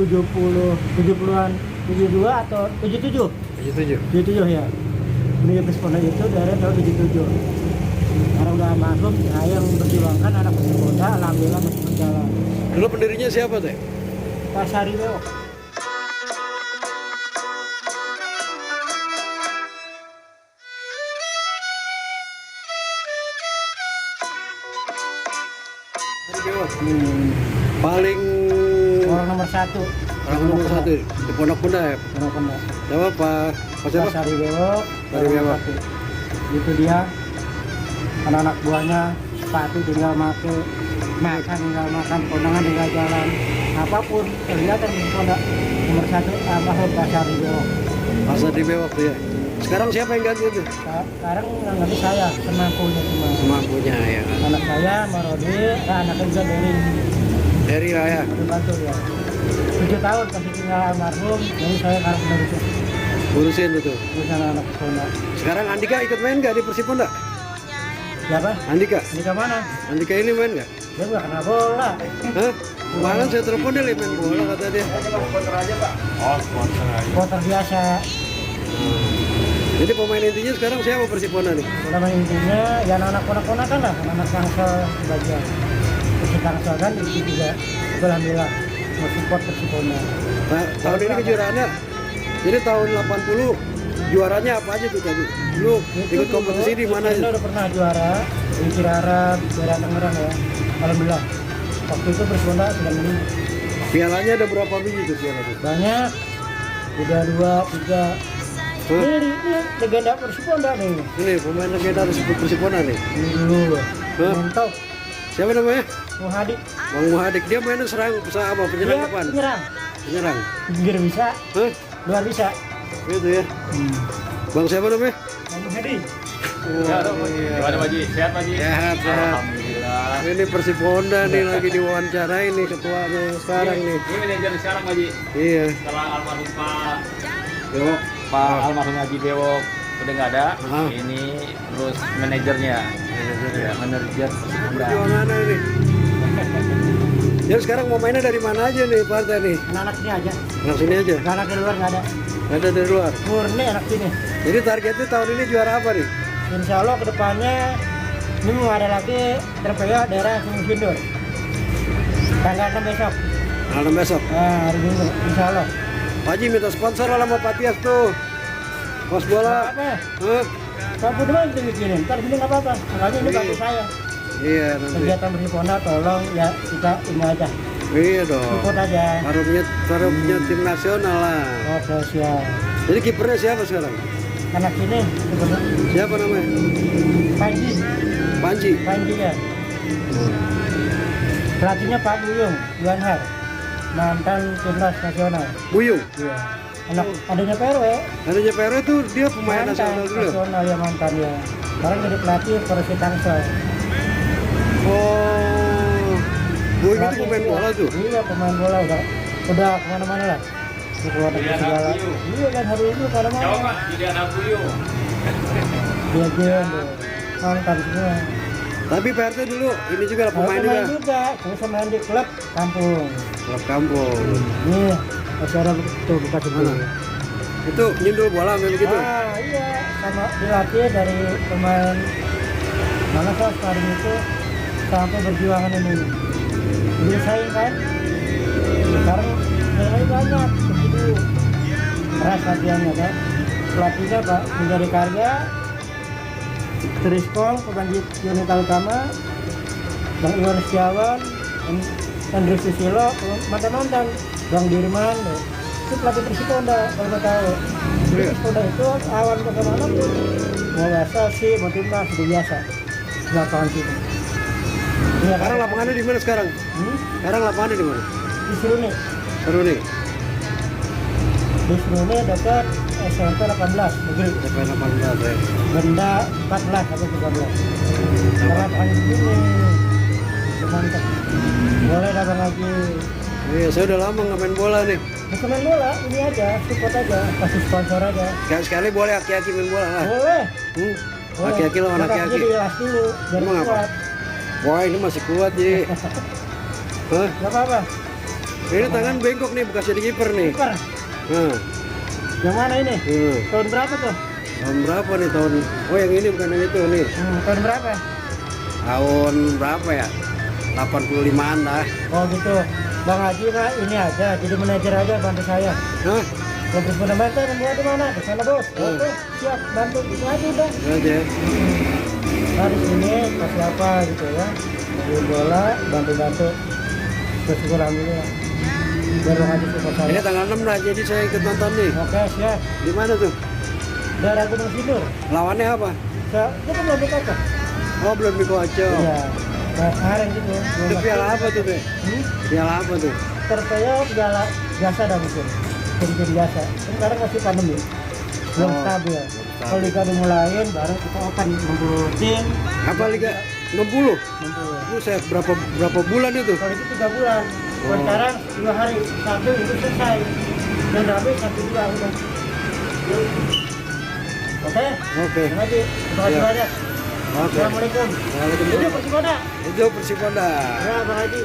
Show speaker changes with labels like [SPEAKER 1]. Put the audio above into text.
[SPEAKER 1] 70-an 72 atau 77 ya. Ini Persipona itu dari tahun 77. Sekarang udah masuk, saya yang berjuangkan anak Persipona, alhamdulillah masih berjalan.
[SPEAKER 2] Dulu pendirinya siapa teh?
[SPEAKER 1] Pak Sari Bewok.
[SPEAKER 2] Paling
[SPEAKER 1] Orang nomor satu
[SPEAKER 2] di Pondok Benda ya?
[SPEAKER 1] Pondok Benda.
[SPEAKER 2] Siapa Pak siapa?
[SPEAKER 1] Pak Sari Bewok.
[SPEAKER 2] Sari Bewok.
[SPEAKER 1] Itu dia. Anak-anak buahnya sepatu tinggal make, makan tinggal makan, kondangan tinggal jalan, apapun kelihatan di Pondok nomor satu Pak Sari Bewok.
[SPEAKER 2] Pak Sari Bewok tuh ya. Sekarang siapa yang ganti itu?
[SPEAKER 1] Sekarang yang ganti saya, semampunya cuma.
[SPEAKER 2] Semampunya ya.
[SPEAKER 1] Anak saya, Marodi, anaknya juga
[SPEAKER 2] Dari lah ya.
[SPEAKER 1] bantu ya. 7 tahun kasih tinggal almarhum, jadi saya sekarang
[SPEAKER 2] Urusin itu.
[SPEAKER 1] urusan anak Persipona.
[SPEAKER 2] Sekarang Andika ikut main nggak di Persipona?
[SPEAKER 1] Siapa?
[SPEAKER 2] Andika.
[SPEAKER 1] Ini ke mana?
[SPEAKER 2] Andika ini main nggak?
[SPEAKER 1] Dia nggak kena bola.
[SPEAKER 2] Hah? Kemarin saya telepon dia main bola kata dia.
[SPEAKER 1] Supporter biasa.
[SPEAKER 2] Jadi pemain intinya sekarang siapa Persipona nih?
[SPEAKER 1] Pemain intinya ya anak-anak ponak-ponakan lah, anak Tangsel sebagian. Terus Tangsel kan itu juga alhamdulillah mau support Persipona.
[SPEAKER 2] Nah, tahun ini kejuaraannya. Jadi tahun 80 juaranya apa aja tuh tadi? Lu ikut kompetisi di mana aja?
[SPEAKER 1] Udah pernah juara di Cirarap, juara Tangerang ya. Alhamdulillah. Waktu itu Persipona sedang menang.
[SPEAKER 2] Pialanya ada berapa biji tuh piala tuh?
[SPEAKER 1] Banyak. Udah 2, 3. Ini legenda Persipona nih.
[SPEAKER 2] Ini pemain legenda Persipona nih.
[SPEAKER 1] Ini dulu. Mentok.
[SPEAKER 2] Siapa namanya?
[SPEAKER 1] Muhadik.
[SPEAKER 2] Bang Muhadik. Dia mainnya serang, apa? Penyerang
[SPEAKER 1] Dia
[SPEAKER 2] apaan?
[SPEAKER 1] penyerang. Pinggir bisa,
[SPEAKER 2] Hah?
[SPEAKER 1] luar bisa.
[SPEAKER 2] Gitu ya. Bang siapa namanya?
[SPEAKER 1] Bang Muhadik.
[SPEAKER 3] Gimana Pak Ji? Sehat Pak Ji?
[SPEAKER 2] Sehat.
[SPEAKER 3] Alhamdulillah.
[SPEAKER 2] Ini Persipona nih lagi diwawancarai nih ketuanya sekarang nih.
[SPEAKER 3] Ini manajer sekarang Pak Ji.
[SPEAKER 2] Iya.
[SPEAKER 3] Setelah almarhum
[SPEAKER 2] Bewok.
[SPEAKER 3] Pak almarhum Haji Bewok udah nggak ada.
[SPEAKER 2] Ah.
[SPEAKER 3] Ini terus manajernya. Ya, manajer.
[SPEAKER 2] Perjuangannya ini. Jadi sekarang mau mainnya dari mana aja nih partai nih?
[SPEAKER 1] Anak sini aja.
[SPEAKER 2] Anak sini aja.
[SPEAKER 1] Anak di luar nggak ada.
[SPEAKER 2] Ada dari luar.
[SPEAKER 1] Murni anak sini.
[SPEAKER 2] Jadi targetnya tahun ini juara apa nih?
[SPEAKER 1] Insya Allah kedepannya ini mau ada lagi terpilih daerah Sungai Sindur. Tanggal 6 besok.
[SPEAKER 2] Malam besok.
[SPEAKER 1] Nah, hari Minggu. Insya Allah.
[SPEAKER 2] Pak Haji minta sponsor lah sama Pak Tias tuh. Pas bola.
[SPEAKER 1] Apa?
[SPEAKER 2] Hah?
[SPEAKER 1] Kamu doang itu bikinin. Ntar sini nggak apa-apa. Makanya ini bantu saya.
[SPEAKER 2] Iya nanti.
[SPEAKER 1] Kegiatan Persipona tolong ya kita ini aja.
[SPEAKER 2] Iya dong.
[SPEAKER 1] Support aja.
[SPEAKER 2] Taruhnya tim nasional lah.
[SPEAKER 1] Oke siap.
[SPEAKER 2] Jadi kipernya siapa sekarang?
[SPEAKER 1] Anak sini sebenarnya
[SPEAKER 2] Siapa namanya?
[SPEAKER 1] Panji.
[SPEAKER 2] Panji.
[SPEAKER 1] Ya. Pelatihnya Pak Buyung, Yuanhar, mantan timnas nasional.
[SPEAKER 2] Buyung.
[SPEAKER 1] Iya. Anak adanya PRW.
[SPEAKER 2] Adanya PR itu dia pemain nasional dulu.
[SPEAKER 1] Nasional ya mantan ya. Sekarang jadi pelatih Persib Tangsel.
[SPEAKER 2] Oh. Buyung itu pemain bola tuh.
[SPEAKER 1] Iya pemain bola udah kemana-mana lah. Di keluar negeri segala. Iya kan hari ini kemana-mana.
[SPEAKER 3] Coba jadi anak buyung.
[SPEAKER 1] Dia game mantan semua.
[SPEAKER 2] Tapi PRT dulu ini juga lah pemain juga.
[SPEAKER 1] Terus main di klub kampung.
[SPEAKER 2] Klub kampung.
[SPEAKER 1] Nih, acara tuh buka sebelah.
[SPEAKER 2] Itu nyundul bola memang gitu.
[SPEAKER 1] Ah iya, sama dilatih dari pemain mana sekarang itu sampai berjuangan ini. Jadi saya kan sekarang nilai banyak begitu keras latihannya kan. Pelatihnya Pak menjadi karya Triskol, pembangkit unit utama, Bang Iwan Setiawan, Andri Susilo, mantan-mantan, Bang Dirman, itu pelatih Persipona kalau mau tahu. Persipona itu awal kemana pun, mau biasa sih, mau timnas itu biasa, belakangan sini. Ya,
[SPEAKER 2] Sekarang lapangannya di mana sekarang? Sekarang lapangannya di mana?
[SPEAKER 1] di Seruni.
[SPEAKER 2] Seruni.
[SPEAKER 1] Di Seruni dekat SMP 18 negeri.
[SPEAKER 2] SMP 18 ya.
[SPEAKER 1] Benda 14 atau 13. Karena angin ini mantap. Boleh datang lagi.
[SPEAKER 2] Iya, saya udah lama nggak main bola nih.
[SPEAKER 1] Bukan main bola, ini aja, support aja, kasih sponsor aja.
[SPEAKER 2] Sekali-sekali boleh aki-aki main bola lah.
[SPEAKER 1] Boleh.
[SPEAKER 2] Hmm? Aki-aki lawan aki-aki.
[SPEAKER 1] Jadi dilas dulu, biar
[SPEAKER 2] Emang apa?
[SPEAKER 1] kuat.
[SPEAKER 2] Wah ini masih kuat jadi. Hah?
[SPEAKER 1] Gak apa-apa.
[SPEAKER 2] Ini tangan bengkok nih, bekas jadi kiper nih.
[SPEAKER 1] Kiper.
[SPEAKER 2] Nah,
[SPEAKER 1] Yang mana ini? Tahun berapa tuh?
[SPEAKER 2] tahun berapa nih tahun? Oh yang ini bukan yang itu nih.
[SPEAKER 1] Tahun berapa?
[SPEAKER 2] Tahun berapa ya? 85-an dah.
[SPEAKER 1] Oh gitu. Bang Haji mah ini aja, jadi manajer aja bantu saya.
[SPEAKER 2] Hah?
[SPEAKER 1] Kalau terus fundamental membuat di mana? Di sana bos. Oke, siap bantu itu aja udah.
[SPEAKER 2] Aja.
[SPEAKER 1] Nah di sini kasih apa gitu ya? Di bola bantu-bantu. Bersyukur alhamdulillah. Biar Bang Haji support
[SPEAKER 2] Ini
[SPEAKER 1] saya.
[SPEAKER 2] tanggal 6 lah, jadi saya ikut nonton nih.
[SPEAKER 1] Oke siap.
[SPEAKER 2] Di mana tuh?
[SPEAKER 1] Daerah Gunung Sindur.
[SPEAKER 2] Lawannya apa?
[SPEAKER 1] Itu belum dikocok.
[SPEAKER 2] Oh belum dikocok.
[SPEAKER 1] Iya. Nah, kemarin gitu.
[SPEAKER 2] Itu piala apa tuh Be? Piala apa tuh?
[SPEAKER 1] Terpeyok piala biasa dah mungkin. Jadi biasa. Sekarang masih pandemi. Belum
[SPEAKER 2] Oh,
[SPEAKER 1] stabil.
[SPEAKER 2] belum stabil.
[SPEAKER 1] Kalau liga dimulain baru kita open 60 tim.
[SPEAKER 2] Apa Liga 60?
[SPEAKER 1] 60.
[SPEAKER 2] Buset, berapa bulan itu?
[SPEAKER 1] Kalau itu 3 bulan. Kalau
[SPEAKER 2] Oh.
[SPEAKER 1] sekarang 2 hari. Sabtu itu selesai. Dan Rabu 1-2 udah. Oke.
[SPEAKER 2] Oke.
[SPEAKER 1] Terima kasih. Terima kasih
[SPEAKER 2] Siap.
[SPEAKER 1] banyak.
[SPEAKER 2] Oke.
[SPEAKER 1] Assalamualaikum.
[SPEAKER 2] Waalaikumsalam.
[SPEAKER 1] Itu Persipura.
[SPEAKER 2] Itu Persipura.
[SPEAKER 1] Ya, Bang Haji.